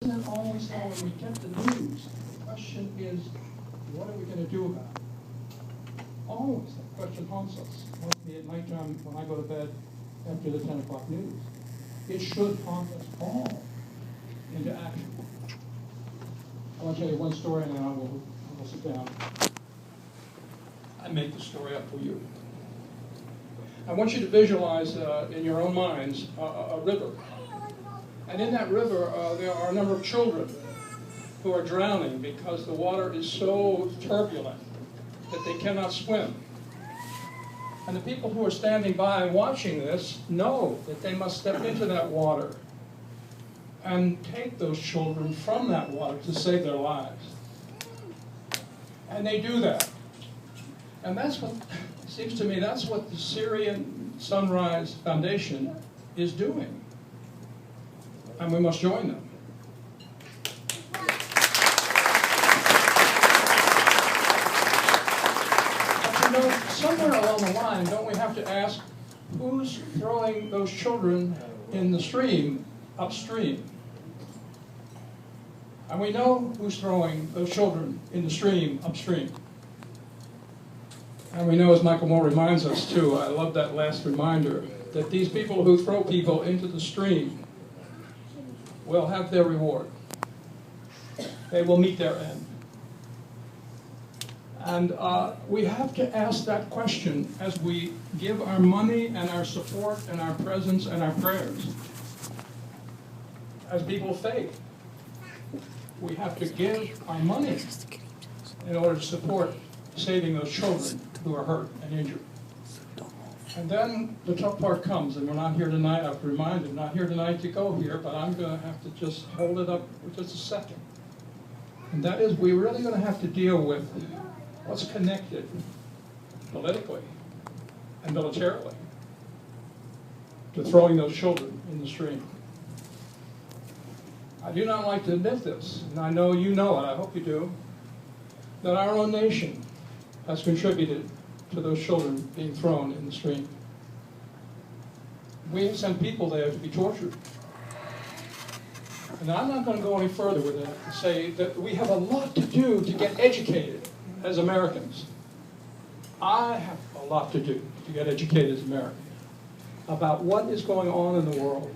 isn't always how we get the news. The question is, what are we going to do about it? Always, that question haunts us. Haunts me at nighttime when I go to bed after the 10 o'clock news. It should haunt us all into action. I want to tell you one story, and then I will sit down. I make the story up for you. I want you to visualize in your own minds a river. And in that river, there are a number of children who are drowning because the water is so turbulent that they cannot swim. And the people who are standing by and watching this know that they must step into that water and take those children from that water to save their lives. And they do that. And that's what, it seems to me, that's what the Syrian Sunrise Foundation is doing. And we must join them. But you know, somewhere along the line, don't we have to ask, who's throwing those children in the stream upstream? And we know who's throwing those children in the stream upstream. And we know, as Michael Moore reminds us too, I love that last reminder, that these people who throw people into the stream will have their reward. They will meet their end. And we have to ask that question as we give our money and our support and our presence and our prayers. As people of faith, we have to give our money in order to support saving those children who are hurt and injured. And then the tough part comes, and we're not here tonight. I've reminded, not here tonight to go here, but I'm going to have to just hold it up for just a second. And that is, we're really going to have to deal with what's connected politically and militarily to throwing those children in the stream. I do not like to admit this, and I know you know it, I hope you do, that our own nation has contributed to those children being thrown in the stream. We have sent people there to be tortured. And I'm not going to go any further with that and say that we have a lot to do to get educated as Americans. I have a lot to do to get educated as Americans about what is going on in the world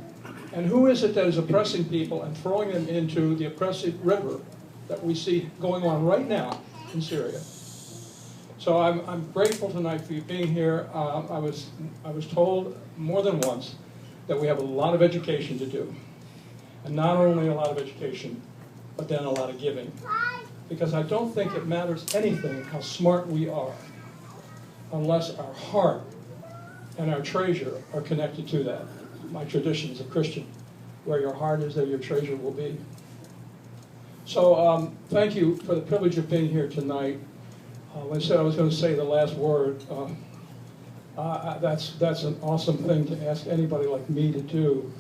and who is it that is oppressing people and throwing them into the oppressive river that we see going on right now in Syria. So I'm grateful tonight for you being here. I was told more than once that we have a lot of education to do. And not only a lot of education, but then a lot of giving. Because I don't think it matters anything how smart we are unless our heart and our treasure are connected to that. My tradition as a Christian, where your heart is, there your treasure will be. So thank you for the privilege of being here tonight. When I said I was going to say the last word, that's an awesome thing to ask anybody like me to do,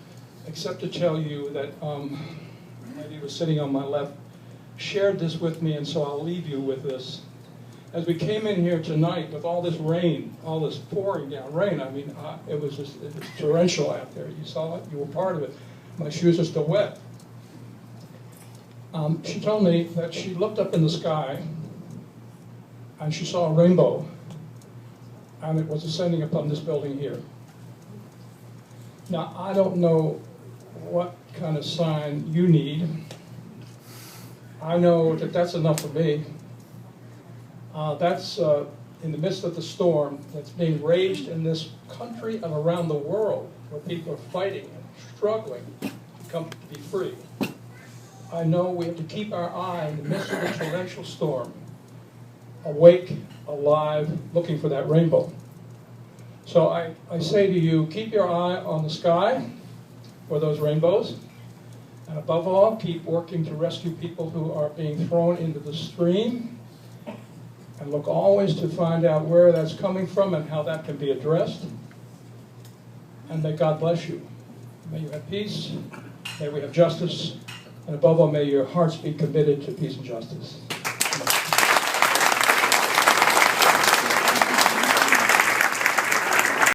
except to tell you that the lady who was sitting on my left shared this with me, and so I'll leave you with this. As we came in here tonight with all this rain, all this pouring down rain, I mean, it was torrential out there. You saw it, you were part of it. My shoes are still wet. She told me that she looked up in the sky and she saw a rainbow, and it was ascending upon this building here. Now, I don't know what kind of sign you need. I know that that's enough for me. That's in the midst of the storm that's being raged in this country and around the world, where people are fighting and struggling to come to be free. I know we have to keep our eye in the midst of the torrential storm, awake, alive, looking for that rainbow. So I say to you, keep your eye on the sky for those rainbows, and above all, keep working to rescue people who are being thrown into the stream, and look always to find out where that's coming from and how that can be addressed. And may God bless you. May you have peace, may we have justice, and above all, may your hearts be committed to peace and justice.